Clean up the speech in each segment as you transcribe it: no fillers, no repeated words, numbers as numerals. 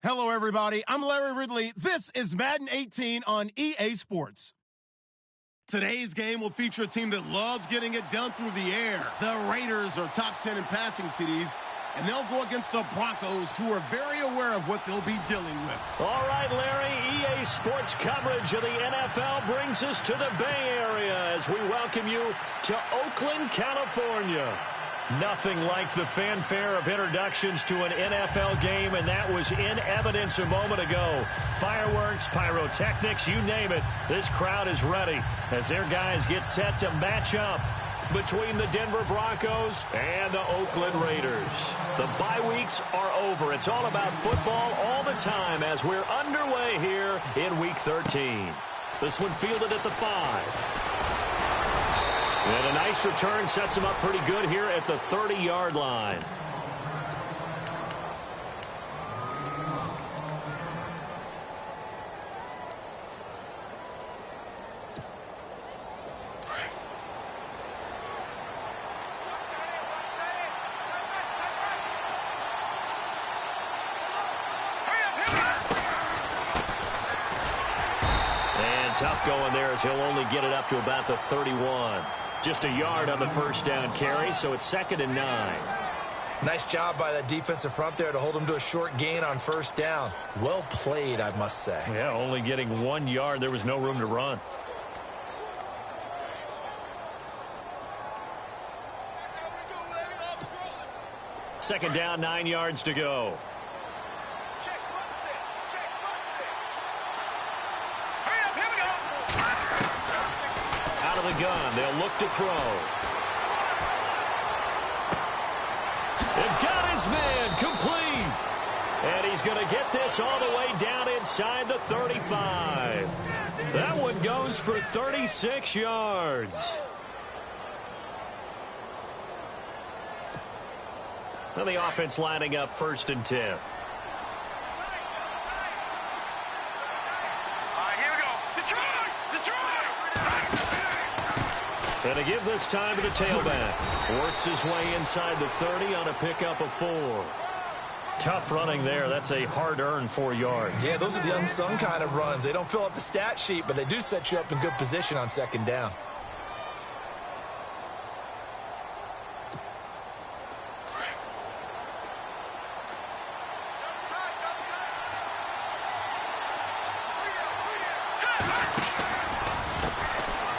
Hello, everybody. I'm Larry Ridley. This is Madden 18 on EA Sports. Today's game will feature a team that loves getting it done through the air. The Raiders are top 10 in passing TDs, and they'll go against the Broncos, who are very aware of what they'll be dealing with. All right, Larry, EA Sports coverage of the NFL brings us to the Bay Area as we welcome you to Oakland, California. Nothing like the fanfare of introductions to an NFL game, and that was in evidence a moment ago. Fireworks, pyrotechnics, you name it. This crowd is ready as their guys get set to match up between the Denver Broncos and the Oakland Raiders. The bye weeks are over. It's all about football all the time as we're underway here in Week 13. This one fielded at the 5. And a nice return sets him up pretty good here at the 30-yard line. And tough going there as he'll only get it up to about the 31. Just a yard on the first down carry, so it's 2nd and 9. Nice job by that defensive front there to hold him to a short gain on first down. Well played, I must say. Yeah, only getting 1 yard. There was no room to run. Second down, 9 yards to go. The gun. They'll look to throw. They've got his man complete. And he's going to get this all the way down inside the 35. That one goes for 36 yards. Now the offense lining up 1st and 10. And to give this time to the tailback. Works his way inside the 30 on a pickup of 4. Tough running there. That's a hard-earned 4 yards. Yeah, those are the unsung kind of runs. They don't fill up the stat sheet, but they do set you up in good position on 2nd down.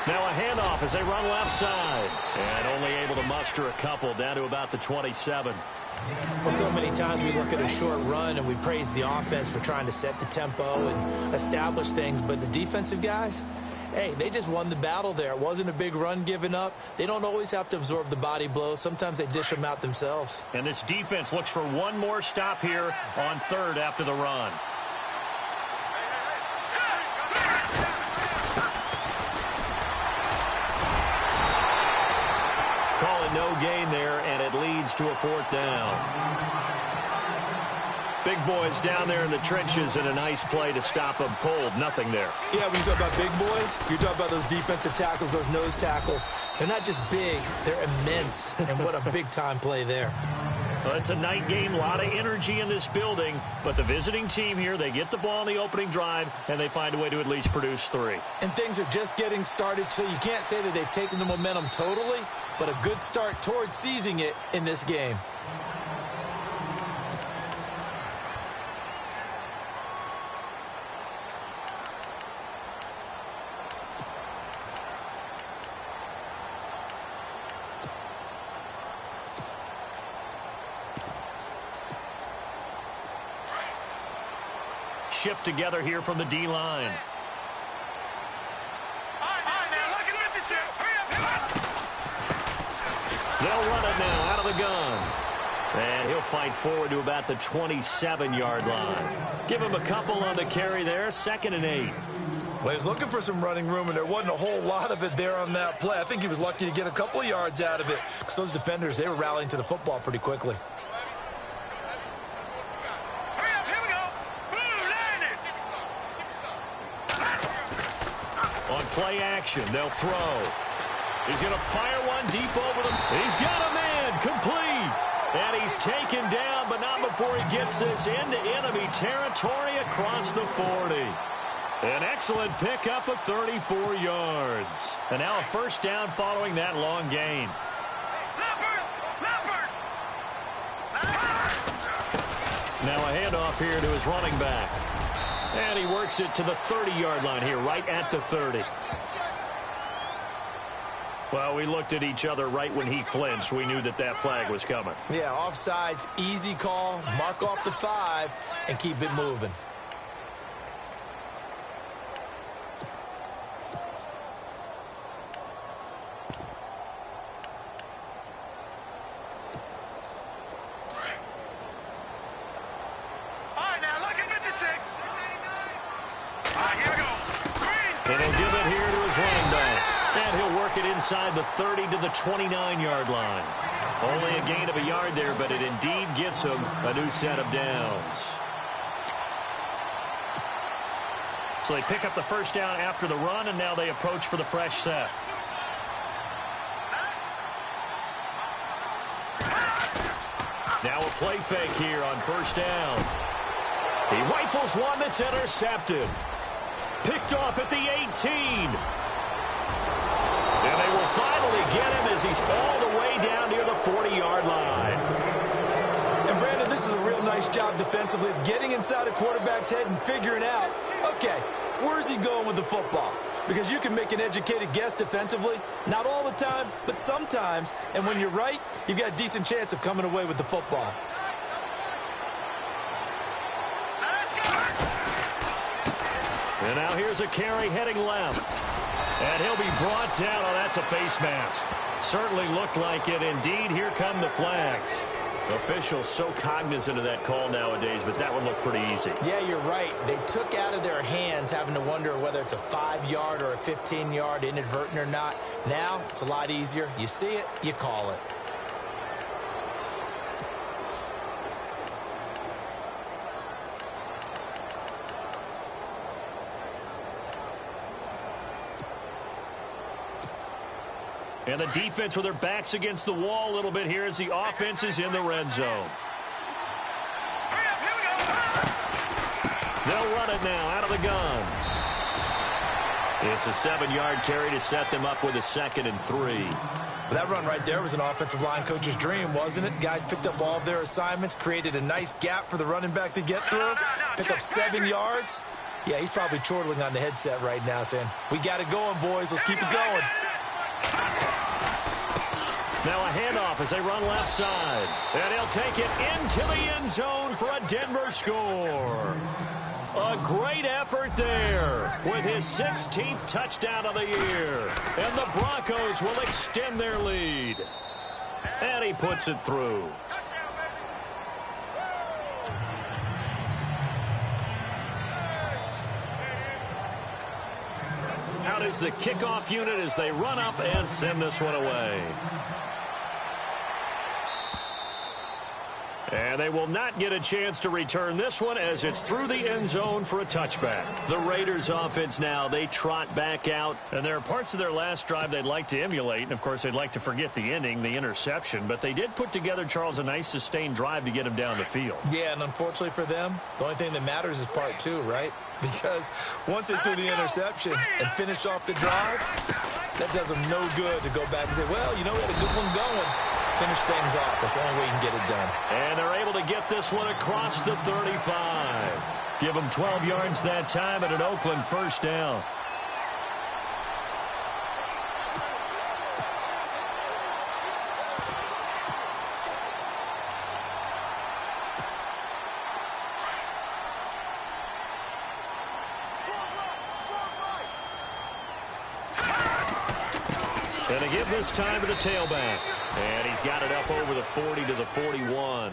Now a handoff as they run left side. And only able to muster a couple down to about the 27. Well, so many times we look at a short run and we praise the offense for trying to set the tempo and establish things. But the defensive guys, hey, they just won the battle there. It wasn't a big run given up. They don't always have to absorb the body blows. Sometimes they dish them out themselves. And this defense looks for one more stop here on 3rd after the run. No gain there, and it leads to a 4th down. Big boys down there in the trenches, and a nice play to stop them cold. Nothing there. Yeah, when you talk about big boys, you're talking about those defensive tackles, those nose tackles. They're not just big, they're immense, and what a big-time play there. Well, it's a night game, a lot of energy in this building, but the visiting team here, they get the ball in the opening drive, and they find a way to at least produce 3. And things are just getting started, so you can't say that they've taken the momentum totally, but a good start towards seizing it in this game. Shift together here from the D-line. They'll run it now out of the gun. And he'll fight forward to about the 27-yard line. Give him a couple on the carry there. 2nd and 8. Well, he was looking for some running room, and there wasn't a whole lot of it there on that play. I think he was lucky to get a couple of yards out of it because those defenders, they were rallying to the football pretty quickly. On play action, they'll throw. He's going to fire one deep over them. He's got a man complete. And he's taken down, but not before he gets this into enemy territory across the 40. An excellent pickup of 34 yards. And now a first down following that long gain. Now a handoff here to his running back. And he works it to the 30-yard line here, right at the 30. Well, we looked at each other right when he flinched. We knew that that flag was coming. Yeah, offsides, easy call. Mark off the 5 and keep it moving. And he'll give it here to his running back. And he'll work it inside the 30 to the 29-yard line. Only a gain of a yard there, but it indeed gets him a new set of downs. So they pick up the first down after the run, and now they approach for the fresh set. Now a play fake here on first down. He rifles one that's intercepted. Picked off at the 18. And they will finally get him as he's all the way down near the 40-yard line. And, Brandon, this is a real nice job defensively of getting inside a quarterback's head and figuring out, okay, where's he going with the football? Because you can make an educated guess defensively. Not all the time, but sometimes. And when you're right, you've got a decent chance of coming away with the football. And now here's a carry heading left. And he'll be brought down. Oh, that's a face mask. Certainly looked like it. Indeed, here come the flags. Officials so cognizant of that call nowadays, but that one looked pretty easy. Yeah, you're right. They took out of their hands having to wonder whether it's a 5-yard or a 15-yard inadvertent or not. Now, it's a lot easier. You see it, you call it. And the defense with their backs against the wall a little bit here as the offense is in the red zone. They'll run it now out of the gun. It's a 7-yard carry to set them up with a 2nd and 3. That run right there was an offensive line coach's dream, wasn't it? Guys picked up all of their assignments, created a nice gap for the running back to get through, pick up 7 yards. Yeah, he's probably chortling on the headset right now saying, we got it going, boys. Let's keep it going. Now a handoff as they run left side. And he'll take it into the end zone for a Denver score. A great effort there with his 16th touchdown of the year. And the Broncos will extend their lead. And he puts it through. Out is the kickoff unit as they run up and send this one away. And they will not get a chance to return this one as it's through the end zone for a touchback. The Raiders offense now, they trot back out. And there are parts of their last drive they'd like to emulate. And, of course, they'd like to forget the ending, the interception. But they did put together, Charles, a nice sustained drive to get him down the field. Yeah, and unfortunately for them, the only thing that matters is part 2, right? Because once they threw the interception and finished off the drive, that does them no good to go back and say, well, you know, we had a good one going. Finish things off. That's the only way you can get it done. And they're able to get this one across the 35. Give them 12 yards that time and an Oakland first down. And they give this time to the tailback. And he's got it up over the 40 to the 41.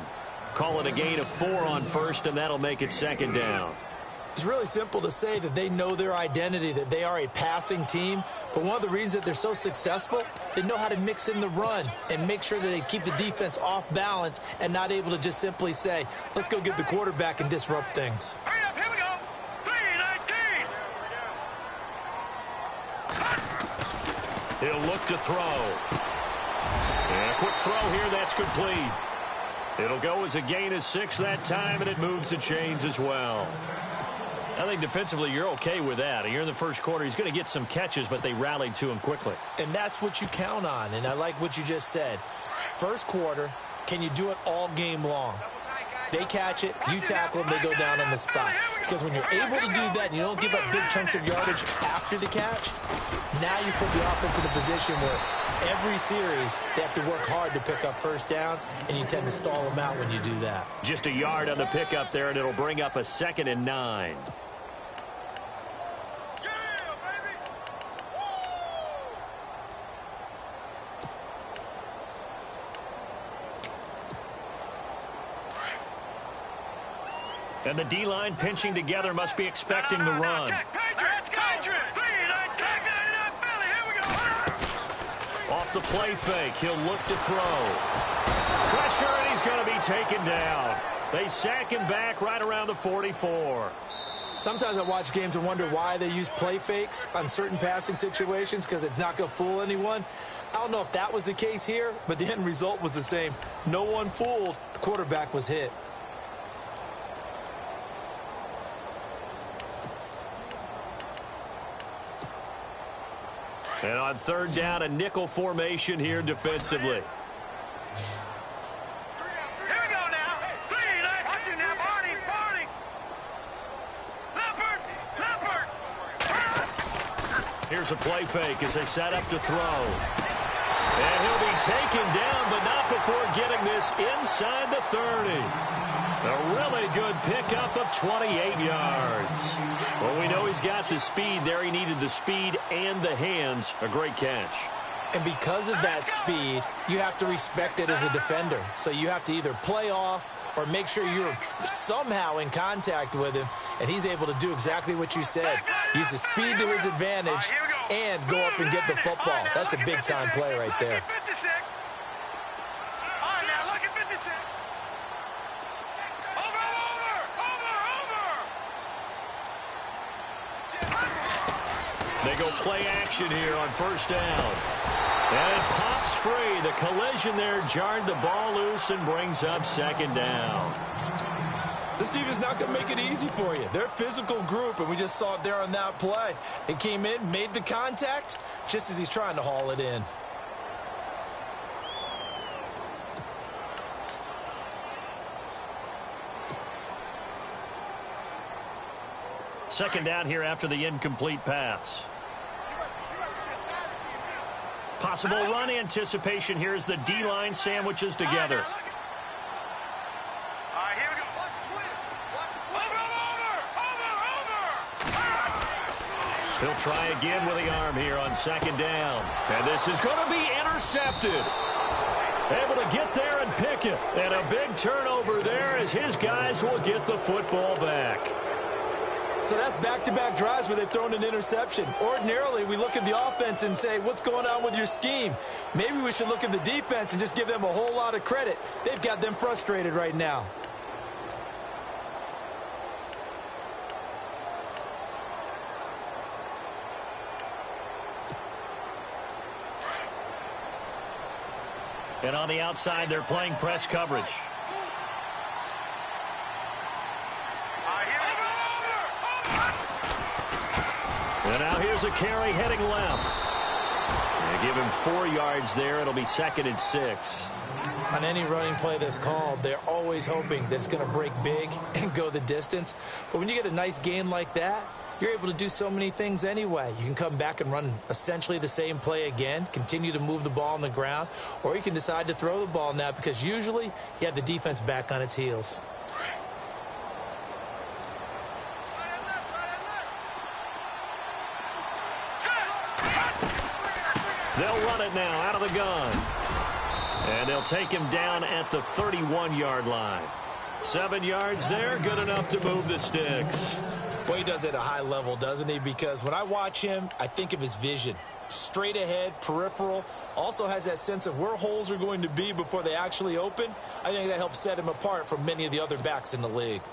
Call it a gain of 4 on first, and that'll make it 2nd down. It's really simple to say that they know their identity, that they are a passing team. But one of the reasons that they're so successful, they know how to mix in the run and make sure that they keep the defense off balance and not able to just simply say, let's go get the quarterback and disrupt things. Hurry up, here we go. 3-19. He'll look to throw. And a quick throw here, that's complete. It'll go as a gain of 6 that time, and it moves the chains as well. I think defensively you're okay with that. You're in the first quarter. He's going to get some catches, but they rallied to him quickly. And that's what you count on, and I like what you just said. First quarter, can you do it all game long? They catch it, you tackle them, they go down on the spot. Because when you're able to do that and you don't give up big chunks of yardage after the catch, now you put the offense in a position where every series they have to work hard to pick up first downs, and you tend to stall them out when you do that. Just a yard on the pickup there, and it'll bring up a 2nd and 9. And the D-line pinching together must be expecting the run. Off the play fake, he'll look to throw. Pressure, and he's going to be taken down. They sack him back right around the 44. Sometimes I watch games and wonder why they use play fakes on certain passing situations, because it's not going to fool anyone. I don't know if that was the case here, but the end result was the same. No one fooled. The quarterback was hit. And on 3rd down, a nickel formation here defensively. Here we go now. Clean. Watch it now. Barney. Leopard. Here's a play fake as they set up to throw. And he'll be taken down, but not before getting this inside the 30. A really good pickup of 28 yards. Well, we know he's got the speed there. He needed the speed and the hands. A great catch. And because of that speed, you have to respect it as a defender. So you have to either play off or make sure you're somehow in contact with him, and he's able to do exactly what you said. Use the speed to his advantage and go up and get the football. That's a big-time play right there. They go play action here on 1st down. And it pops free. The collision there jarred the ball loose and brings up 2nd down. This team is not going to make it easy for you. They're a physical group, and we just saw it there on that play. It came in, made the contact, just as he's trying to haul it in. Second down here after the incomplete pass. Possible run anticipation here as the D-line sandwiches together. He'll try again with the arm here on 2nd down. And this is going to be intercepted. Able to get there and pick it. And a big turnover there as his guys will get the football back. So that's back-to-back drives where they've thrown an interception. Ordinarily, we look at the offense and say, what's going on with your scheme? Maybe we should look at the defense and just give them a whole lot of credit. They've got them frustrated right now. And on the outside, they're playing press coverage. And now here's a carry heading left. They give him 4 yards there. It'll be 2nd and 6. On any running play that's called, they're always hoping that it's going to break big and go the distance. But when you get a nice gain like that, you're able to do so many things anyway. You can come back and run essentially the same play again, continue to move the ball on the ground, or you can decide to throw the ball now because usually you have the defense back on its heels. They'll run it now out of the gun. And they'll take him down at the 31-yard line. 7 yards there, good enough to move the sticks. Boy, he does it at a high level, doesn't he? Because when I watch him, I think of his vision. Straight ahead, peripheral, also has that sense of where holes are going to be before they actually open. I think that helps set him apart from many of the other backs in the league.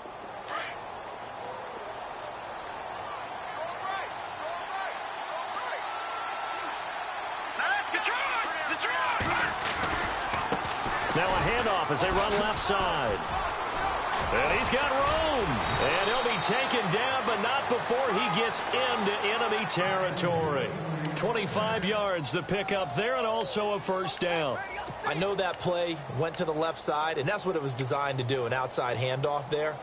Now a handoff handoff as they run left side. And he's got room. And he'll be taken down, but not before he gets into enemy territory. 25 yards the pickup there, and also a first down. I know that play went to the left side, and that's what it was designed to do, an outside handoff there.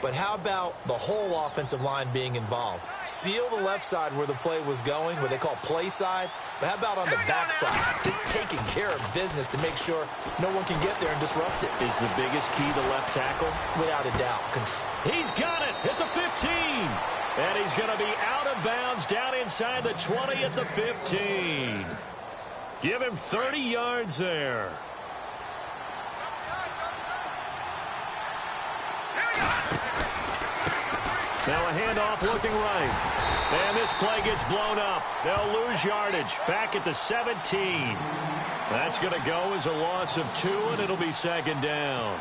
But how about the whole offensive line being involved? Seal the left side where the play was going, what they call play side. But how about on the back side? Just taking care of business to make sure no one can get there and disrupt it. Is the biggest key the left tackle? Without a doubt. He's got it at the 15. And he's going to be out of bounds down inside the 20 at the 15. Give him 30 yards there. Now a handoff looking right. And this play gets blown up. They'll lose yardage back at the 17. That's going to go as a loss of 2, and it'll be second down.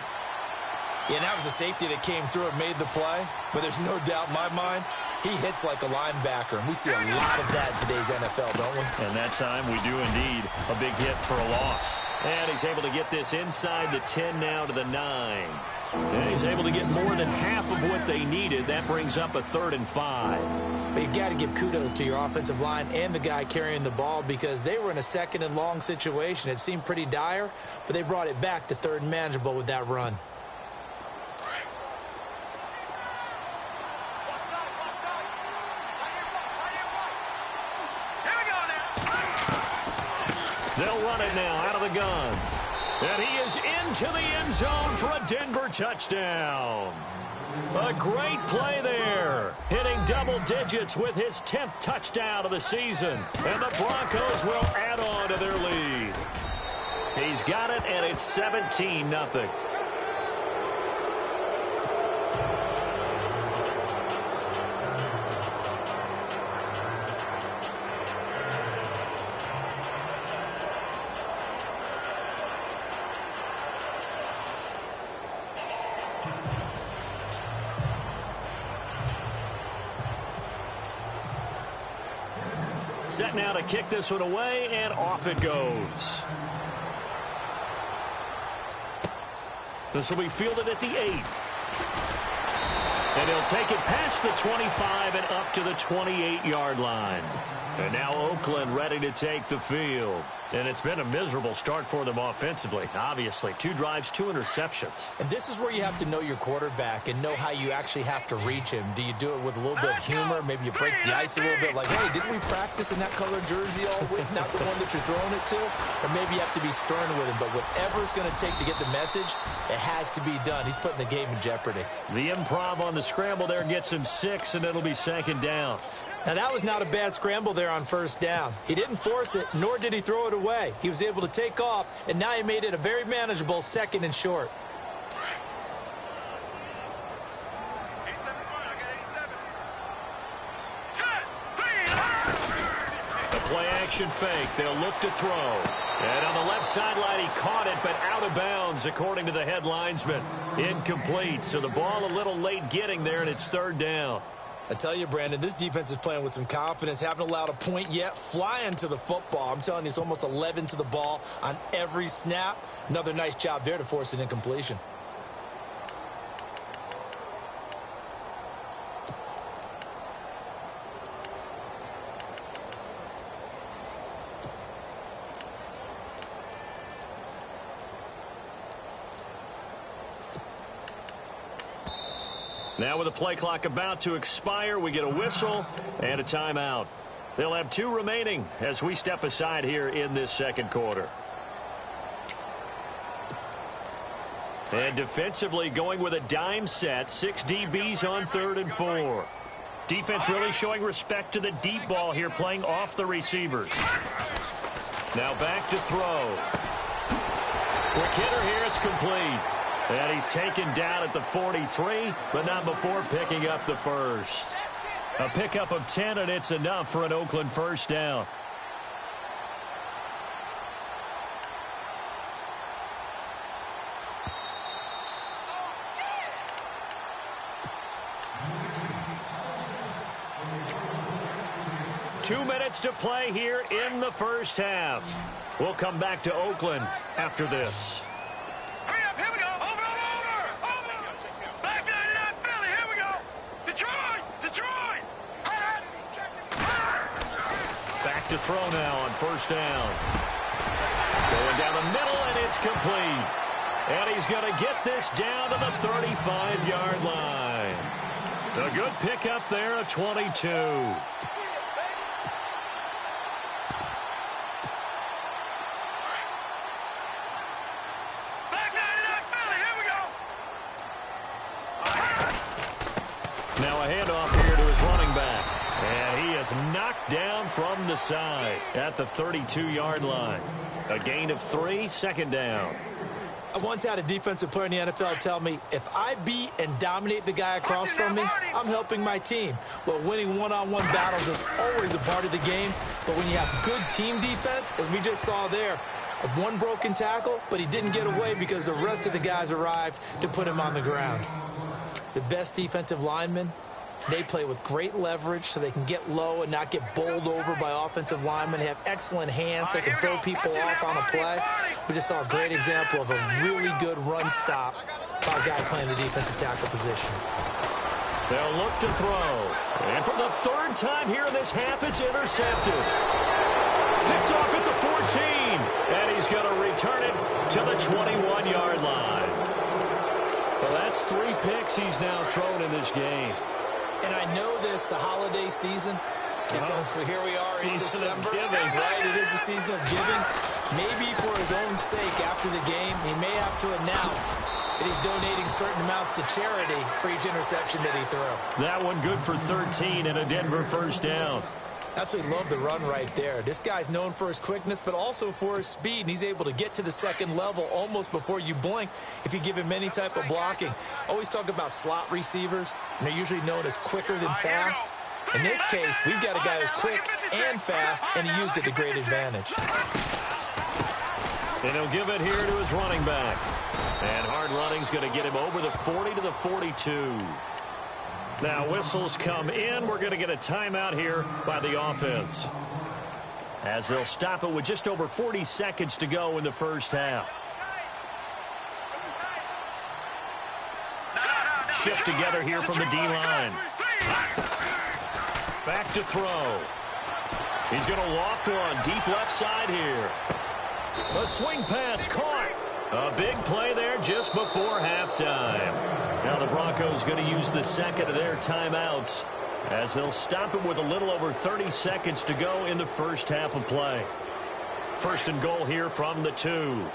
Yeah, and that was a safety that came through and made the play. But there's no doubt in my mind, he hits like a linebacker. And we see a lot of that in today's NFL, don't we? And that time we do indeed a big hit for a loss. And he's able to get this inside the 10 now to the 9. And he's able to get more than half of what they needed. That brings up a 3rd and 5. But you've got to give kudos to your offensive line and the guy carrying the ball, because they were in a 2nd and long situation. It seemed pretty dire, but they brought it back to 3rd and manageable with that run. They'll run it now out of the gun. And he is into the end zone for a Denver touchdown. A great play there. Hitting double digits with his 10th touchdown of the season. And the Broncos will add on to their lead. He's got it, and it's 17-0. Set now to kick this one away, and off it goes. This will be fielded at the 8. And he'll take it past the 25 and up to the 28-yard line. And now Oakland ready to take the field. And it's been a miserable start for them offensively. Obviously, 2 drives, 2 interceptions. And this is where you have to know your quarterback and know how you actually have to reach him. Do you do it with a little bit of humor? Maybe you break the ice a little bit, like, hey, didn't we practice in that color jersey all week? Not the one that you're throwing it to? Or maybe you have to be stern with him. But whatever it's going to take to get the message, it has to be done. He's putting the game in jeopardy. The improv on the scramble there gets him 6, and it'll be second down. Now, that was not a bad scramble there on first down. He didn't force it, nor did he throw it away. He was able to take off, and now he made it a very manageable 2nd and short. The play-action fake. They'll look to throw. And on the left sideline, he caught it, but out of bounds, according to the head linesman. Incomplete, so the ball a little late getting there, and it's 3rd down. I tell you, Brandon, this defense is playing with some confidence. Haven't allowed a point yet. Flying to the football. I'm telling you, it's almost 11 to the ball on every snap. Another nice job there to force an incompletion. Now with the play clock about to expire, we get a whistle and a timeout. They'll have 2 remaining as we step aside here in this second quarter. And defensively going with a dime set, 6 DBs on 3rd and 4. Defense really showing respect to the deep ball here, playing off the receivers. Now back to throw. Quick hitter here, it's complete. And he's taken down at the 43, but not before picking up the first. A pickup of 10, and it's enough for an Oakland first down. Two minutes to play here in the first half. We'll come back to Oakland after this. Back to throw now on first down. Going down the middle, and it's complete. And he's going to get this down to the 35-yard line. A good pickup there, a 22. Now a handoff here to his running back. And he is knocked down from the side at the 32-yard line. A gain of 3, second down. I once had a defensive player in the NFL tell me, if I beat and dominate the guy across from me, I'm helping my team. Well, winning one-on-one battles is always a part of the game. But when you have good team defense, as we just saw there, one broken tackle, but he didn't get away because the rest of the guys arrived to put him on the ground. The best defensive linemen, they play with great leverage so they can get low and not get bowled over by offensive linemen. They have excellent hands. They can throw people off on a play. We just saw a great example of a really good run stop by a guy playing the defensive tackle position. They'll look to throw. And for the third time here in this half, it's intercepted. Picked off at the 14. And he's going to return it to the 21-yard line. Well, that's 3 picks he's now thrown in this game. And I know this, the holiday season, because here we are in December, right? It is the season of giving. Maybe for his own sake after the game, he may have to announce that he's donating certain amounts to charity for each interception that he threw. That one good for 13 and a Denver first down. Absolutely love the run right there. This guy's known for his quickness, but also for his speed, and he's able to get to the second level almost before you blink if you give him any type of blocking. Always talk about slot receivers, and they're usually known as quicker than fast. In this case, we've got a guy who's quick and fast, and he used it to great advantage. And he'll give it here to his running back. And hard running's going to get him over the 40 to the 42. Now whistles come in. We're going to get a timeout here by the offense, as they'll stop it with just over 40 seconds to go in the first half. Shift together here from the D-line. Back to throw. He's going to loft one deep left side here. A swing pass caught. A big play there just before halftime. Now the Broncos going to use the second of their timeouts, as they'll stop it with a little over 30 seconds to go in the first half of play. First and goal here from the 2.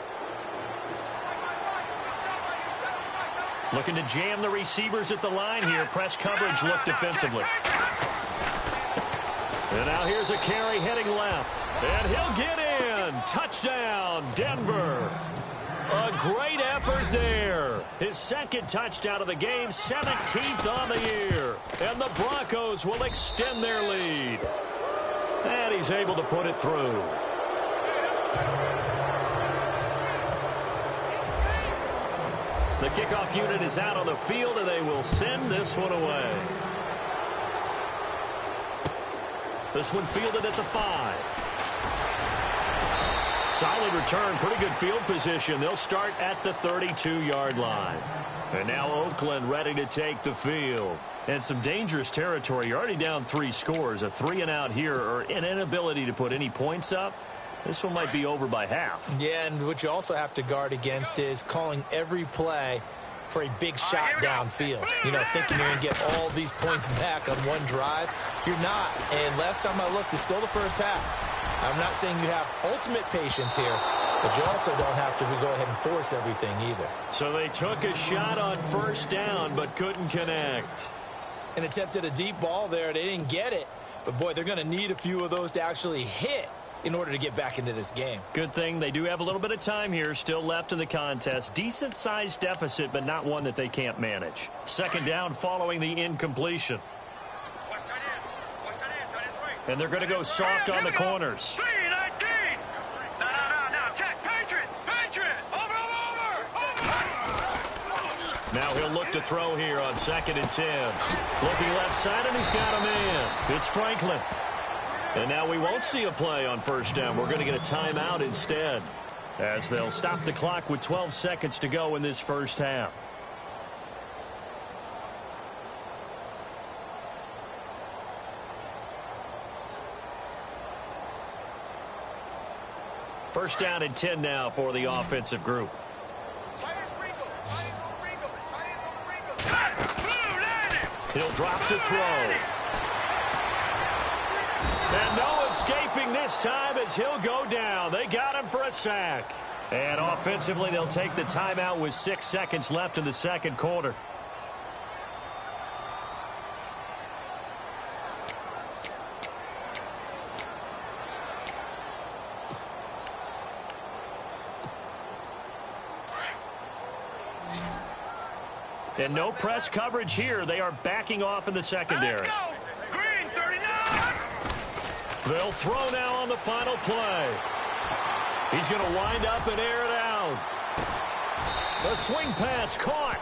Looking to jam the receivers at the line here. Press coverage look defensively. And now here's a carry heading left. And he'll get in. Touchdown, Denver. A great effort there. His second touchdown of the game, 17th on the year. And the Broncos will extend their lead. And he's able to put it through. The kickoff unit is out on the field, and they will send this one away. This one fielded at the 5. Solid return, pretty good field position. They'll start at the 32-yard line. And now Oakland ready to take the field. And some dangerous territory. You're already down 3 scores. A 3-and-out here, or an inability to put any points up. This one might be over by half. Yeah, and what you also have to guard against is calling every play for a big shot downfield. You know, thinking you're going to get all these points back on one drive. You're not. And last time I looked, it's still the first half. I'm not saying you have ultimate patience here, but you also don't have to go ahead and force everything either. So they took a shot on first down, but couldn't connect. And attempted a deep ball there. They didn't get it. But, boy, they're going to need a few of those to actually hit in order to get back into this game. Good thing they do have a little bit of time here still left in the contest. Decent-sized deficit, but not one that they can't manage. Second down following the incompletion. And they're going to go soft on the corners. Now he'll look to throw here on 2nd and 10. Looking left side, and he's got a man. It's Franklin. And now we won't see a play on first down. We're going to get a timeout instead, as they'll stop the clock with 12 seconds to go in this first half. First down and 10 now for the offensive group. He'll drop to throw. And no escaping this time as he'll go down. They got him for a sack. And offensively, they'll take the timeout with 6 seconds left in the second quarter. And no press coverage here. They are backing off in the secondary. Let's go. Green, 39. They'll throw now on the final play. He's going to wind up and air it out. The swing pass caught.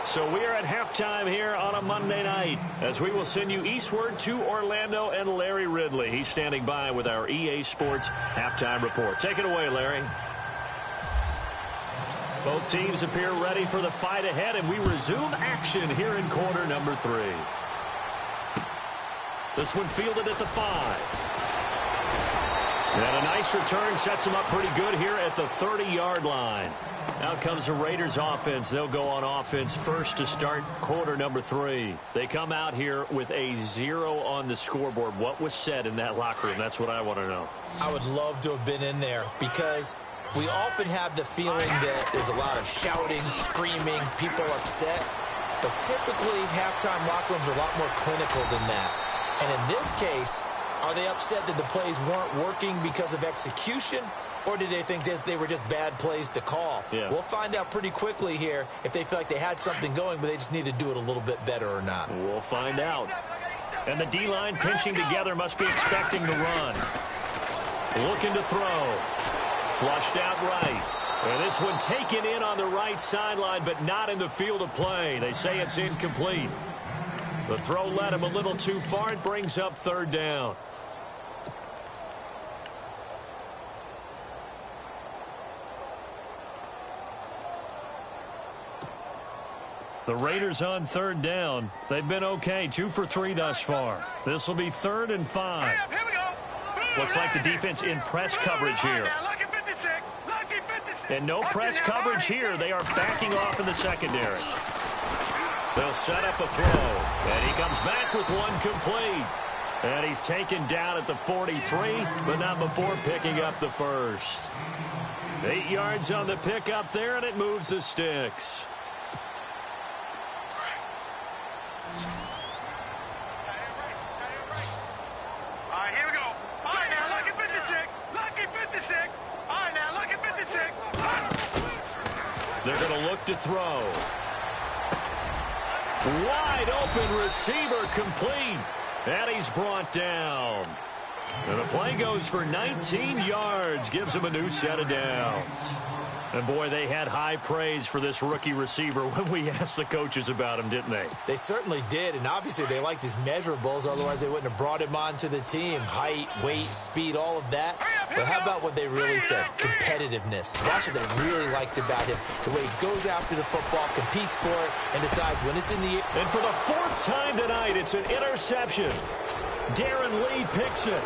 So we are at halftime here on a Monday night as we will send you eastward to Orlando and Larry Ridley. He's standing by with our EA Sports halftime report. Take it away, Larry. Both teams appear ready for the fight ahead, and we resume action here in quarter number 3. This one fielded at the 5. And a nice return sets them up pretty good here at the 30-yard line. Out comes the Raiders offense. They'll go on offense first to start quarter number 3. They come out here with a 0 on the scoreboard. What was said in that locker room? That's what I want to know. I would love to have been in there because we often have the feeling that there's a lot of shouting, screaming, people upset. But typically, halftime locker rooms are a lot more clinical than that. And in this case, are they upset that the plays weren't working because of execution? Or did they think they were just bad plays to call? Yeah. We'll find out pretty quickly here if they feel like they had something going, but they just need to do it a little bit better or not. We'll find out. And the D-line pinching together must be expecting the run. Looking to throw. Flushed out right. And this one taken in on the right sideline, but not in the field of play. They say it's incomplete. The throw led him a little too far. It brings up third down. The Raiders on third down. They've been okay, 2 for 3 thus far. This will be 3rd and 5. Here we go. Looks like the defense in press coverage here. Lucky 56. Lucky 56. And no press coverage here. They are backing off in the secondary. They'll set up a throw. And he comes back with one complete. And he's taken down at the 43, but not before picking up the first. 8 yards on the pickup there, and it moves the sticks. All right, here we go. All right, now, lucky 56. Lucky 56. All right, now, lucky 56. They're going to look to throw. Wide open receiver complete. And he's brought down. And the play goes for 19 yards. Gives him a new set of downs. And, boy, they had high praise for this rookie receiver when we asked the coaches about him, didn't they? They certainly did, and obviously they liked his measurables. Otherwise, they wouldn't have brought him onto the team. Height, weight, speed, all of that. But how about what they really said? Competitiveness. That's what they really liked about him. The way he goes after the football, competes for it, and decides when it's in the air. And for the 4th time tonight, it's an interception. Darren Lee picks it.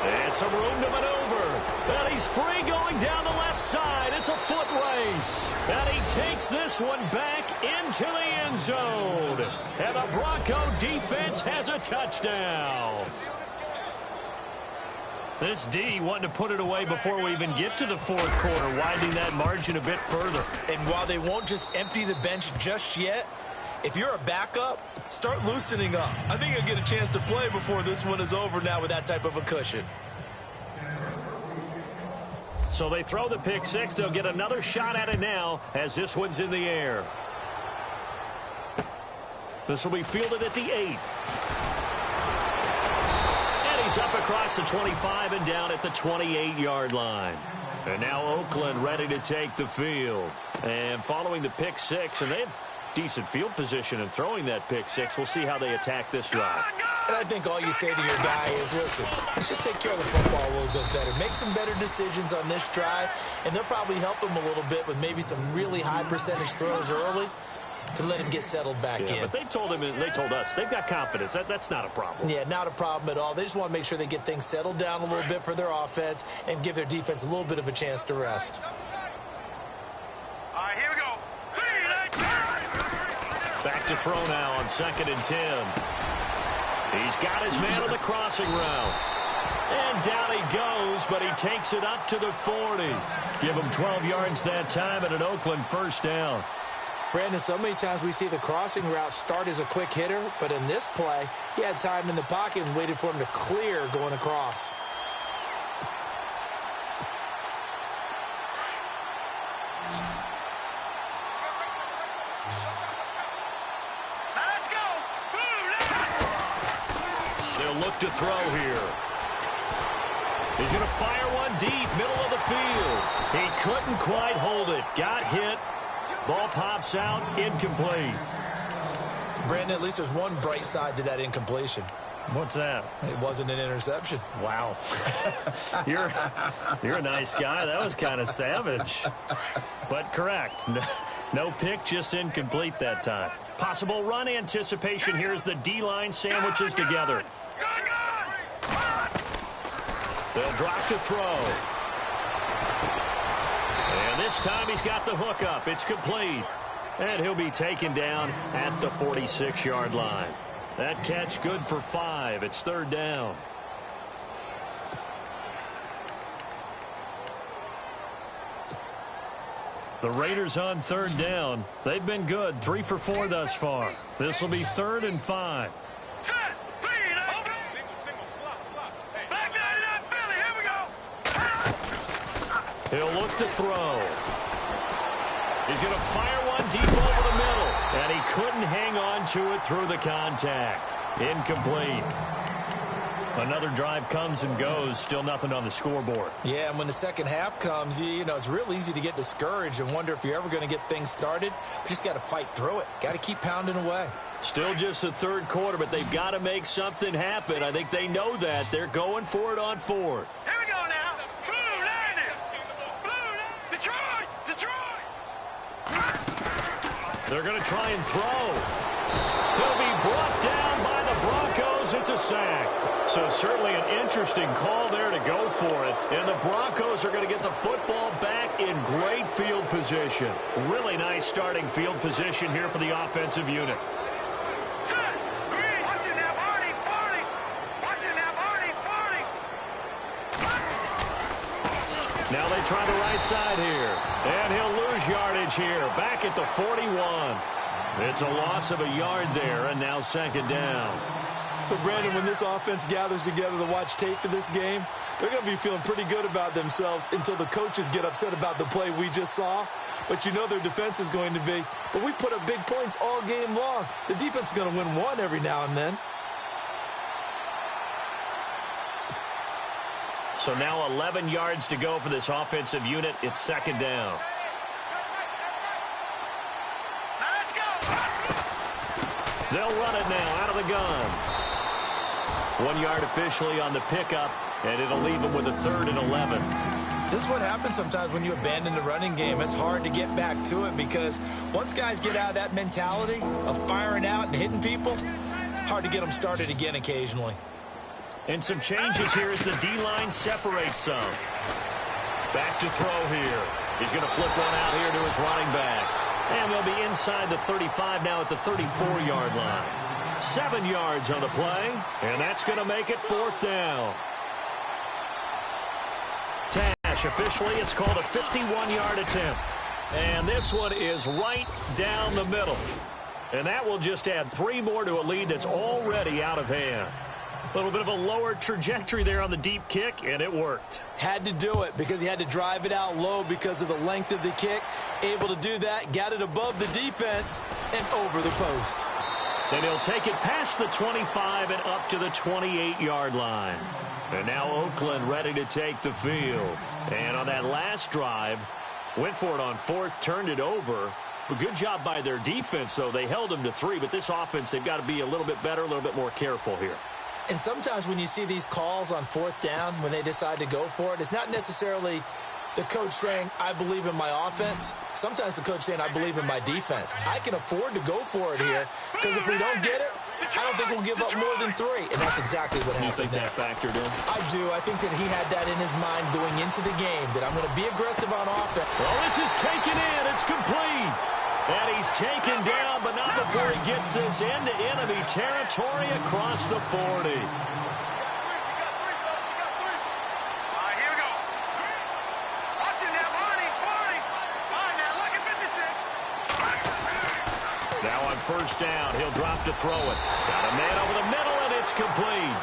And some room to maneuver. And he's free going down the left side. It's a foot race. And he takes this one back into the end zone. And the Bronco defense has a touchdown. This D wanting to put it away before we even get to the 4th quarter, widening that margin a bit further. And while they won't just empty the bench just yet, if you're a backup, start loosening up. I think you'll get a chance to play before this one is over now with that type of a cushion. So they throw the pick 6. They'll get another shot at it now as this one's in the air. This will be fielded at the 8. And he's up across the 25 and down at the 28-yard line. And now Oakland ready to take the field. And following the pick 6, and they have decent field position in throwing that pick 6. We'll see how they attack this drive. And I think all you say to your guy is, listen, let's just take care of the football a little bit better. Make some better decisions on this drive, and they'll probably help him a little bit with maybe some really high percentage throws early. to let him get settled back in. But they told us they've got confidence. That's not a problem. Yeah, not a problem at all. They just want to make sure they get things settled down a little bit for their offense and give their defense a little bit of a chance to rest. All right, here we go. Back to throw now on 2nd and 10. He's got his man on the crossing route. And down he goes, but he takes it up to the 40. Give him 12 yards that time and an Oakland first down. Brandon, so many times we see the crossing route start as a quick hitter, but in this play, he had time in the pocket and waited for him to clear going across. Let's go. They'll look to throw here. He's going to fire one deep, middle of the field. He couldn't quite hold it. Got hit. Ball pops out, incomplete. Brandon, at least there's one bright side to that incompletion. What's that? It wasn't an interception. Wow. You're a nice guy. That was kind of savage. But correct. No pick, just incomplete that time. Possible run anticipation here as the D-line sandwiches together. They'll drop to throw. And this time he's got the hook up. It's complete. And he'll be taken down at the 46-yard line. That catch good for 5. It's 3rd down. The Raiders on 3rd down. They've been good. 3 for 4 thus far. This will be 3rd and 5. He'll look to throw. He's going to fire one deep over the middle. And he couldn't hang on to it through the contact. Incomplete. Another drive comes and goes. Still nothing on the scoreboard. Yeah, and when the second half comes, you know, it's real easy to get discouraged and wonder if you're ever going to get things started. You just got to fight through it. Got to keep pounding away. Still just the 3rd quarter, but they've got to make something happen. I think they know that. They're going for it on 4th. Here we go now. Detroit! They're going to try and throw. He'll be brought down by the Broncos. It's a sack. So certainly an interesting call there to go for it. And the Broncos are going to get the football back in great field position. Really nice starting field position here for the offensive unit. Now they try the right side here. And he'll lose yardage here. Back at the 41. It's a loss of a yard there, and now 2nd down. So, Brandon, when this offense gathers together to watch tape for this game, they're going to be feeling pretty good about themselves until the coaches get upset about the play we just saw. But you know their defense is going to be. But we put up big points all game long. The defense is going to win one every now and then. So now 11 yards to go for this offensive unit. It's 2nd down. They'll run it now out of the gun. 1 yard officially on the pickup, and it'll leave them with a 3rd and 11. This is what happens sometimes when you abandon the running game. It's hard to get back to it because once guys get out of that mentality of firing out and hitting people, hard to get them started again occasionally. And some changes here as the D-line separates some. Back to throw here. He's going to flip one out here to his running back. And they'll be inside the 35 now at the 34-yard line. 7 yards on the play, and that's going to make it 4th down. Tash, officially, it's called a 51-yard attempt. And this one is right down the middle. And that will just add 3 more to a lead that's already out of hand. A little bit of a lower trajectory there on the deep kick, and it worked. Had to do it because he had to drive it out low because of the length of the kick. Able to do that, got it above the defense, and over the post. Then he'll take it past the 25 and up to the 28-yard line. And now Oakland ready to take the field. And on that last drive, went for it on 4th, turned it over. But good job by their defense, though. They held them to 3, but this offense, they've got to be a little bit better, a little bit more careful here. And sometimes when you see these calls on 4th down, when they decide to go for it, it's not necessarily The coach saying, I believe in my offense. Sometimes the coach saying, I believe in my defense. I can afford to go for it here because if we don't get it, I don't think we'll give up more than 3. And that's exactly what happened there. You think that factored in? I do. I think that he had that in his mind going into the game, that I'm going to be aggressive on offense. Well, this is taken in. It's complete. And he's taken down, but not before he gets this into enemy territory across the 40. Now on first down, he'll drop to throw it. Got a man over the middle, and it's complete.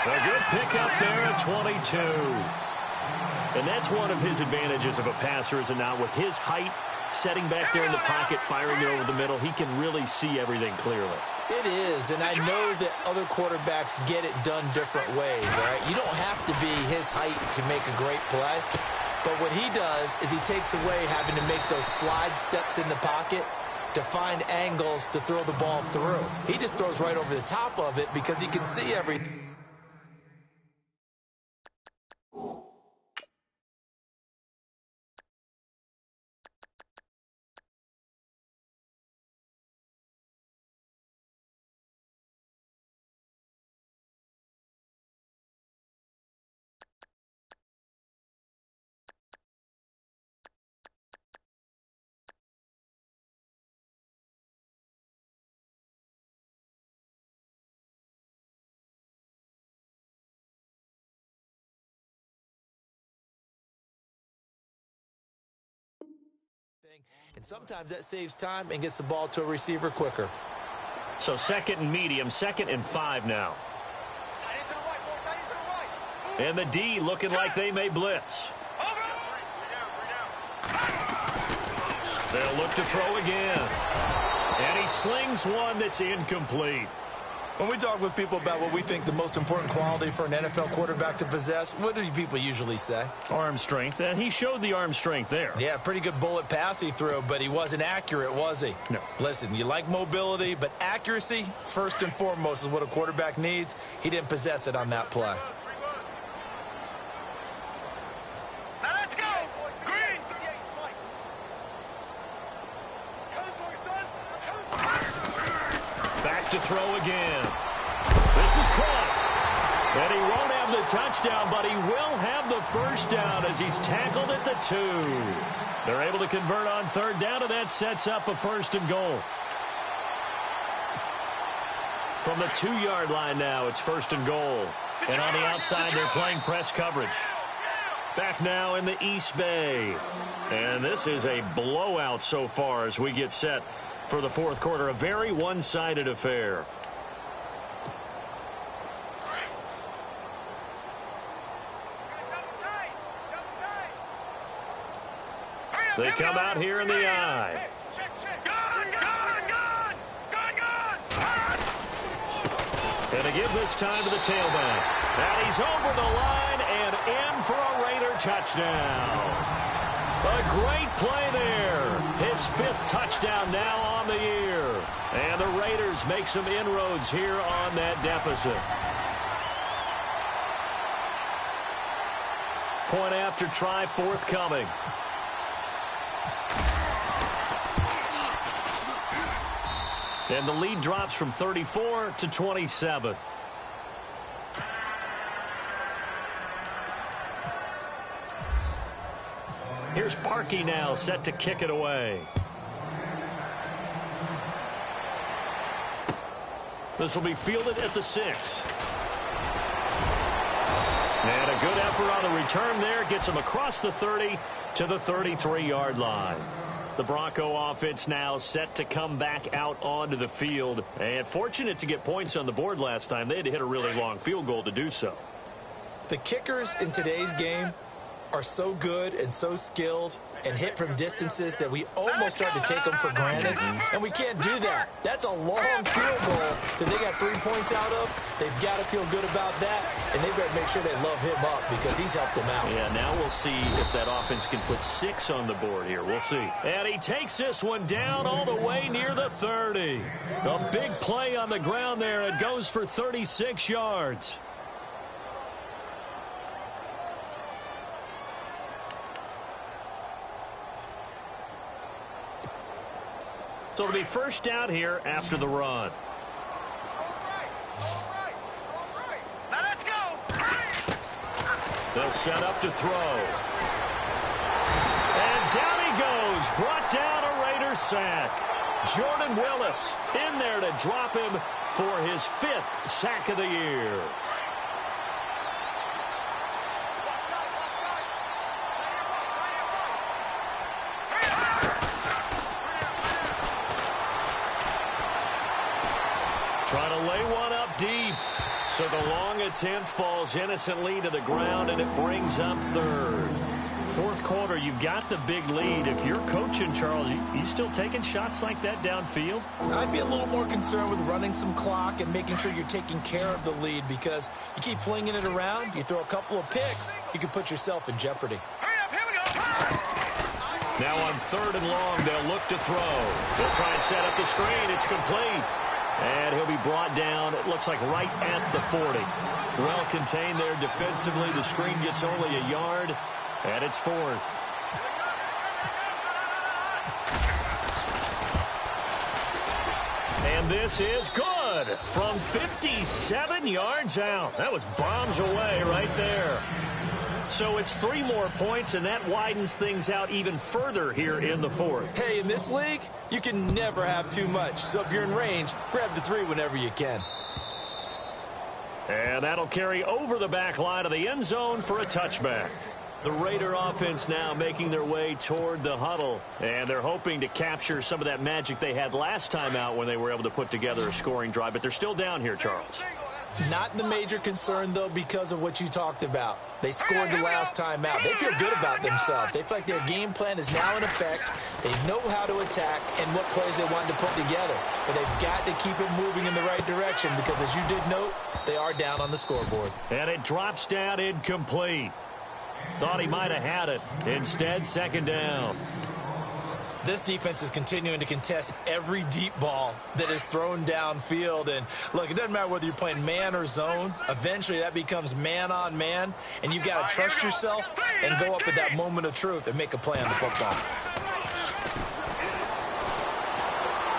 A good pickup there at 22. And that's one of his advantages of a passer, is it not? With his height, setting back there in the pocket, firing it over the middle, he can really see everything clearly. It is, and I know that other quarterbacks get it done different ways, all right? You don't have to be his height to make a great play. But what he does is he takes away having to make those slide steps in the pocket to find angles to throw the ball through. He just throws right over the top of it because he can see everything. And sometimes that saves time and gets the ball to a receiver quicker. So second and medium, 2nd and 5 now. And the D looking like they may blitz. They'll look to throw again. And he slings one that's incomplete. When we talk with people about what we think the most important quality for an NFL quarterback to possess, what do people usually say? Arm strength, and he showed the arm strength there. Yeah, pretty good bullet pass he threw, but he wasn't accurate, was he? No. Listen, you like mobility, but accuracy, first and foremost, is what a quarterback needs. He didn't possess it on that play. Now let's go! Green! Back to throw again. This is caught. And he won't have the touchdown, but he will have the first down as he's tackled at the 2. They're able to convert on 3rd down, and that sets up a 1st and goal. From the 2-yard line now, it's 1st and goal. And on the outside, they're playing press coverage. Back now in the East Bay. And this is a blowout so far as we get set for the 4th quarter. A very one-sided affair. They come out here in the I. And to give this time to the tailback. And he's over the line and in for a Raider touchdown. A great play there. His 5th touchdown now on the year. And the Raiders make some inroads here on that deficit. Point after try forthcoming. And the lead drops from 34 to 27. Here's Parkey now set to kick it away. This will be fielded at the 6. And a good effort on the return there. Gets him across the 30 to the 33-yard line. The Bronco offense now set to come back out onto the field. And fortunate to get points on the board last time. They had to hit a really long field goal to do so. The kickers in today's game are so good and so skilled and hit from distances that we almost start to take them for granted, and we can't do that. That's a long field goal that they got 3 points out of. They've got to feel good about that, and they better make sure they love him up because he's helped them out. Yeah, now we'll see if that offense can put 6 on the board here. We'll see. And he takes this one down all the way near the 30. A big play on the ground there. It goes for 36 yards. So it'll be first down here after the run. Now let's go. They'll set up to throw. And down he goes. Brought down a Raiders sack. Jordan Willis in there to drop him for his 5th sack of the year. Trying to lay one up deep. So the long attempt falls innocently to the ground, and it brings up 3rd. 4th quarter, you've got the big lead. If you're coaching, Charles, you still taking shots like that downfield? I'd be a little more concerned with running some clock and making sure you're taking care of the lead, because you keep flinging it around, you throw a couple of picks, you can put yourself in jeopardy. Hurry up, here we go. Now on 3rd and long, they'll look to throw. They'll try and set up the screen. It's complete. And he'll be brought down, it looks like right at the 40. Well contained there defensively. The screen gets only a yard, and it's 4th. And this is good from 57 yards out. That was bombs away right there. So it's 3 more points, and that widens things out even further here in the 4th. Hey, in this league, you can never have too much. So if you're in range, grab the 3 whenever you can. And that'll carry over the back line of the end zone for a touchback. The Raider offense now making their way toward the huddle, and they're hoping to capture some of that magic they had last time out when they were able to put together a scoring drive. But they're still down here, Charles. Not the major concern, though, because of what you talked about. They scored the last time out. They feel good about themselves. They feel like their game plan is now in effect. They know how to attack and what plays they want to put together. But they've got to keep it moving in the right direction because, as you did note, they are down on the scoreboard. And it drops down incomplete. Thought he might have had it. Instead, 2nd down. This defense is continuing to contest every deep ball that is thrown downfield. And, look, it doesn't matter whether you're playing man or zone. Eventually, that becomes man-on-man, and you've got to trust yourself and go up at that moment of truth and make a play on the football.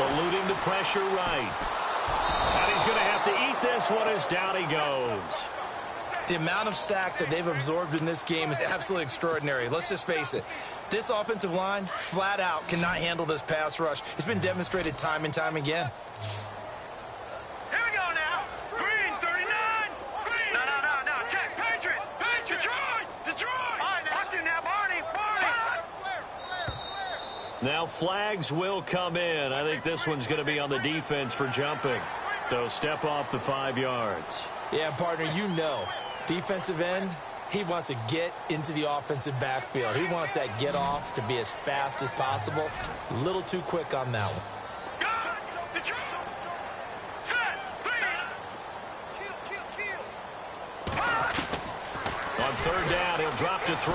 Eluding the pressure right. And he's going to have to eat this one as down he goes. The amount of sacks that they've absorbed in this game is absolutely extraordinary. Let's just face it. This offensive line, flat out, cannot handle this pass rush. It's been demonstrated time and time again. Here we go now. Green, 39. Green. No. Check. Patriot. Detroit. All right, now. Watch it now, Barney. Now flags will come in. I think this one's going to be on the defense for jumping. So step off the 5 yards. Yeah, partner, you know. Defensive end, he wants to get into the offensive backfield. He wants that get off to be as fast as possible. A little too quick on that one. On 3rd down, he'll drop to throw.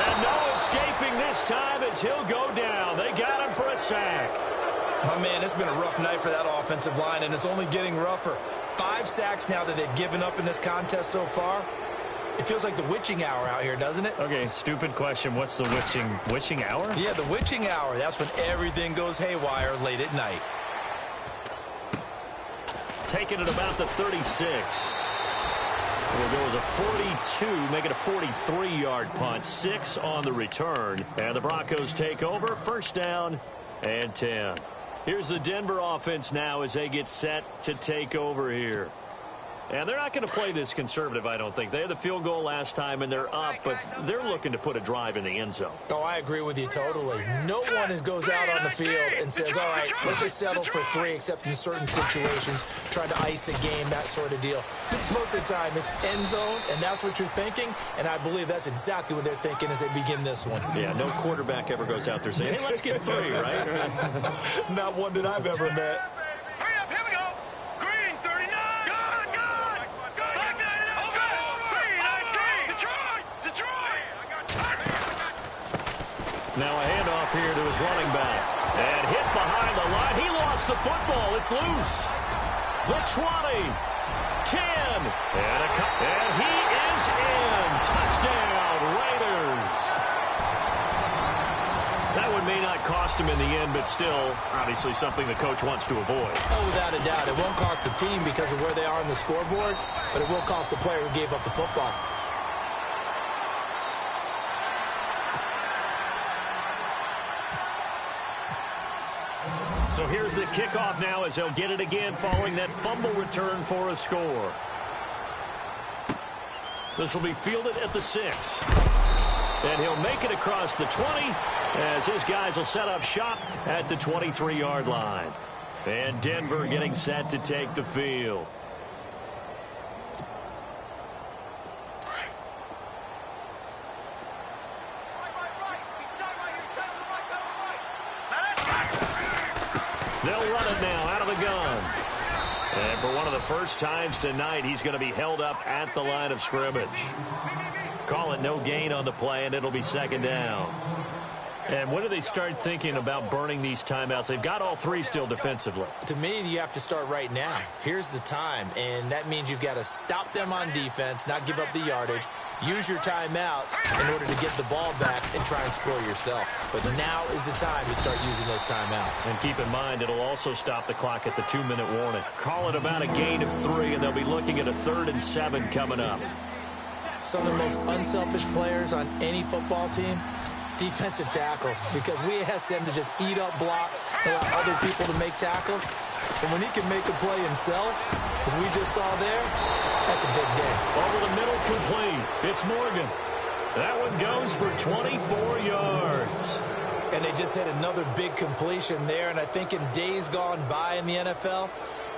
And no escaping this time as he'll go down. They got him for a sack. My man, it's been a rough night for that offensive line, and it's only getting rougher. 5 sacks now that they've given up in this contest so far. It feels like the witching hour out here, doesn't it? Okay, stupid question. What's the witching hour? Yeah, the witching hour. That's when everything goes haywire late at night. Taking it about the 36. We'll go as a 42, make it a 43-yard punt. 6 on the return. And the Broncos take over. 1st down and 10. Here's the Denver offense now as they get set to take over here. And they're not going to play this conservative, I don't think. They had the field goal last time, and they're up, but they're looking to put a drive in the end zone. Oh, I agree with you totally. No one goes out on the field and says, all right, let's just settle for 3, except in certain situations, trying to ice a game, that sort of deal. Most of the time, it's end zone, and that's what you're thinking, and I believe that's exactly what they're thinking as they begin this one. Yeah, no quarterback ever goes out there saying, hey, let's get 3, right? Not one that I've ever met. Now a handoff here to his running back. And hit behind the line. He lost the football. It's loose. The 20. 10. And he is in. Touchdown, Raiders. That one may not cost cost him in the end, but still, obviously something the coach wants to avoid. Oh, without a doubt. It won't cost the team because of where they are on the scoreboard, but it will cost the player who gave up the football. So here's the kickoff now as he'll get it again following that fumble return for a score. This will be fielded at the 6. And he'll make it across the 20 as his guys will set up shop at the 23-yard line. And Denver getting set to take the field. They'll run it now out of the gun. And for one of the first times tonight, he's going to be held up at the line of scrimmage. Call it no gain on the play, and it'll be second down. And when do they start thinking about burning these timeouts? They've got all three still defensively. To me, you have to start right now. Here's the time, and that means you've got to stop them on defense, not give up the yardage, use your timeouts in order to get the ball back and try and score yourself. But now is the time to start using those timeouts. And keep in mind, it'll also stop the clock at the 2-minute warning. Call it about a gain of 3, and they'll be looking at a 3rd and 7 coming up. Some of the most unselfish players on any football team, defensive tackles, because we ask them to just eat up blocks and allow other people to make tackles. And when he can make a play himself, as we just saw there, that's a big day. Over the middle, complete. It's Morgan. That one goes for 24 yards. And they just had another big completion there. And I think in days gone by in the NFL,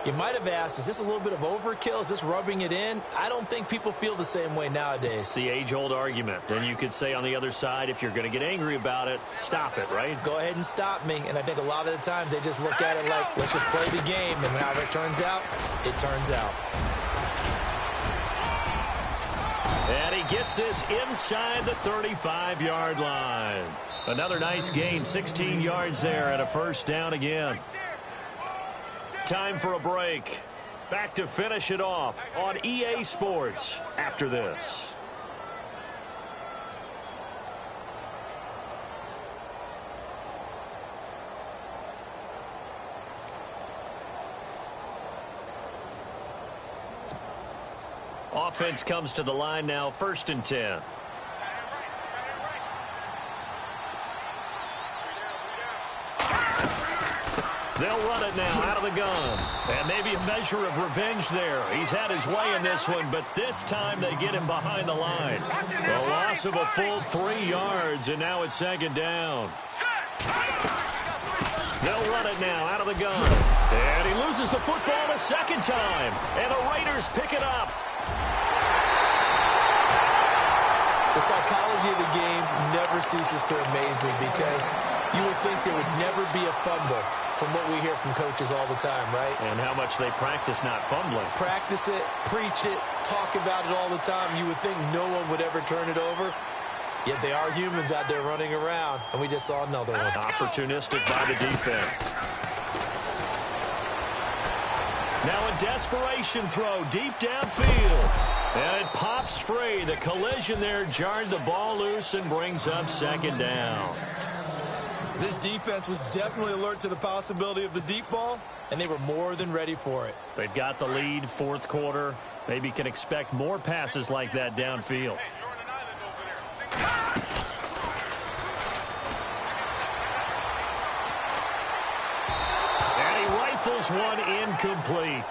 you might have asked, is this a little bit of overkill? Is this rubbing it in? I don't think people feel the same way nowadays. It's the age-old argument. Then you could say on the other side, if you're going to get angry about it, stop it, right? Go ahead and stop me. And I think a lot of the times they just look at it like, let's just play the game. And however it turns out, it turns out. And he gets this inside the 35-yard line. Another nice gain, 16 yards there and a first down again. Time for a break. Back to finish it off on EA Sports after this. Offense comes to the line now, 1st and 10. They'll run it now out of the gun. And maybe a measure of revenge there. He's had his way in this one, but this time they get him behind the line. A loss of a full 3 yards, and now it's 2nd down. They'll run it now out of the gun. And he loses the football a 2nd time. And the Raiders pick it up. The psychology of the game never ceases to amaze me because you would think there would never be a fumble from what we hear from coaches all the time, right? And how much they practice not fumbling. Practice it, preach it, talk about it all the time. You would think no one would ever turn it over. Yet they are humans out there running around, and we just saw another one. Opportunistic by the defense. Now a desperation throw deep downfield. And it pops free. The collision there jarred the ball loose and brings up 2nd down. This defense was definitely alert to the possibility of the deep ball, and they were more than ready for it. They've got the lead, 4th quarter. Maybe can expect more passes like that downfield. And he rifles one incomplete.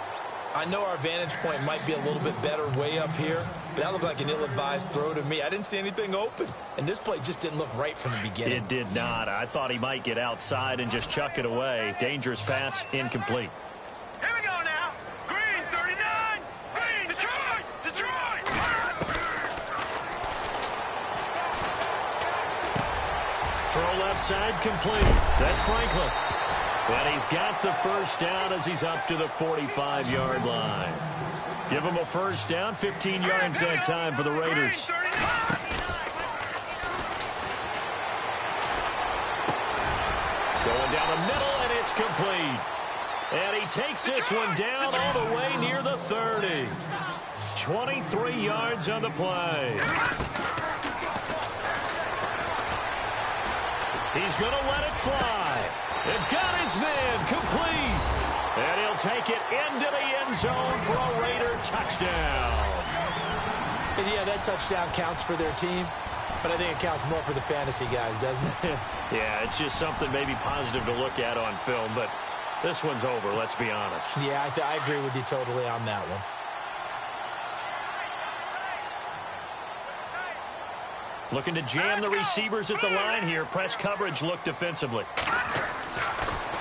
I know our vantage point might be a little bit better way up here, but that looked like an ill-advised throw to me. I didn't see anything open, and this play just didn't look right from the beginning. It did not. I thought he might get outside and just chuck it away. Dangerous pass, incomplete. Here we go now. Green, 39. Green, Detroit, Detroit. Throw left side, complete. That's Franklin. And he's got the first down as he's up to the 45-yard line. Give him a first down, 15 yards that time for the Raiders. Going down the middle, and it's complete. And he takes this one down all the way near the 30. 23 yards on the play. He's going to let it fly. They've got his man complete. And he'll take it into the end zone for a Raider touchdown. And yeah, that touchdown counts for their team, but I think it counts more for the fantasy guys, doesn't it? Yeah, it's just something maybe positive to look at on film, but this one's over, let's be honest. Yeah, I agree with you totally on that one. Looking to jam the receivers at the line here. Press coverage look defensively.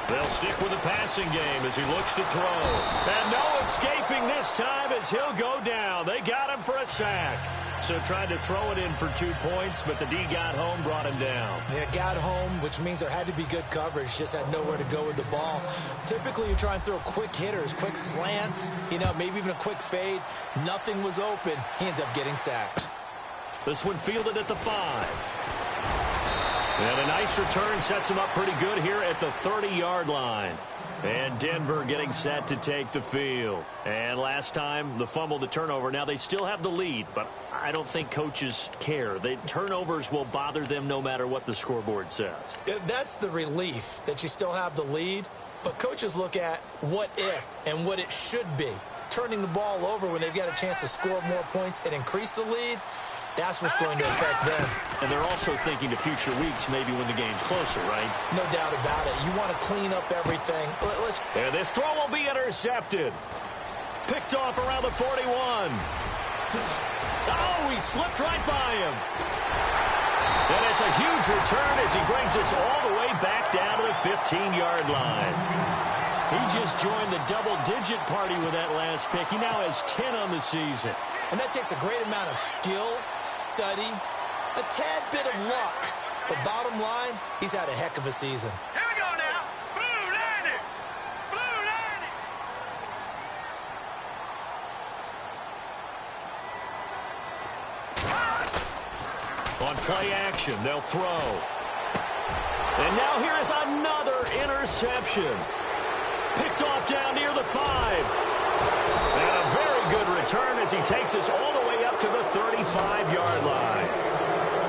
They'll stick with the passing game as he looks to throw. And no escaping this time as he'll go down. They got him for a sack. So tried to throw it in for 2 points, but the D got home, brought him down. Yeah, got home, which means there had to be good coverage. Just had nowhere to go with the ball. Typically, you try and throw quick hitters, quick slants, maybe even a quick fade. Nothing was open. He ends up getting sacked. This one fielded at the 5. And a nice return sets him up pretty good here at the 30-yard line. And Denver getting set to take the field. And last time, the fumble, the turnover. Now they still have the lead, but I don't think coaches care. The turnovers will bother them no matter what the scoreboard says. That's the relief, that you still have the lead. But coaches look at what if and what it should be. Turning the ball over when they've got a chance to score more points and increase the lead, that's what's going to affect them. And they're also thinking to future weeks, maybe when the game's closer, right? No doubt about it. You want to clean up everything. And this throw will be intercepted. Picked off around the 41. Oh, he slipped right by him. And it's a huge return as he brings us all the way back down to the 15-yard line. He just joined the double-digit party with that last pick. He now has 10 on the season. And that takes a great amount of skill, study, a tad bit of luck. But bottom line, he's had a heck of a season. Here we go now. Blue landing. Blue landing. On play action, they'll throw. And now here is another interception. Picked off down near the 5. And a very good return as he takes us all the way up to the 35-yard line.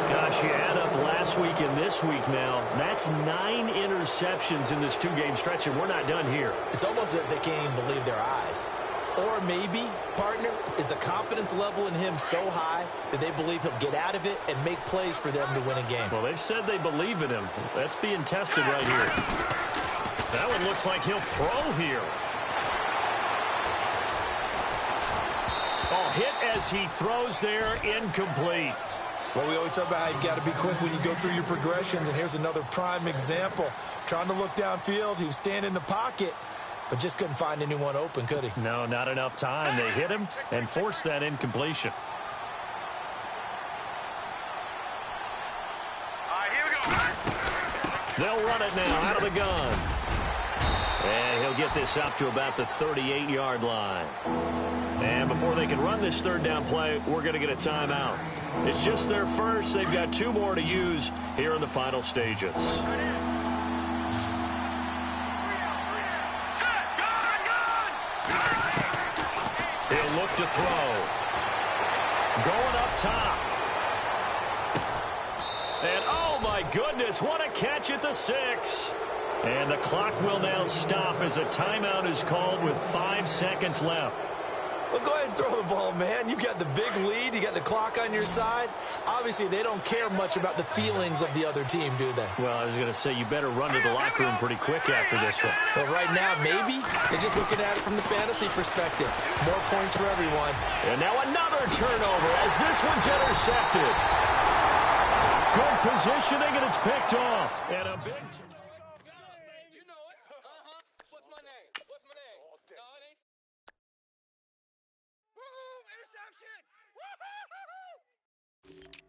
Gosh, you add up last week and this week now. That's 9 interceptions in this 2-game stretch, and we're not done here. It's almost as if they can't even believe their eyes. Or maybe, partner, is the confidence level in him so high that they believe he'll get out of it and make plays for them to win a game. Well, they've said they believe in him. That's being tested right here. That one looks like he'll throw here. Oh, hit as he throws there, incomplete. Well, we always talk about how you've got to be quick when you go through your progressions, and here's another prime example. Trying to look downfield, he was standing in the pocket, but just couldn't find anyone open, could he? No, not enough time. They hit him and forced that incompletion. All right, here we go. They'll run it now out of the gun. And he'll get this up to about the 38-yard line. And before they can run this third down play, we're going to get a timeout. It's just their first. They've got 2 more to use here in the final stages. He'll look to throw. Going up top. And oh my goodness, what a catch at the 6. And the clock will now stop as a timeout is called with 5 seconds left. Well, go ahead and throw the ball, man. You've got the big lead. You got the clock on your side. Obviously, they don't care much about the feelings of the other team, do they? Well, I was going to say, you better run to the locker room pretty quick after this one. Well, right now, maybe. They're just looking at it from the fantasy perspective. More points for everyone. And now another turnover as this one's intercepted. Good positioning, and it's picked off. And a big... Interception! Woo-hoo-hoo-hoo!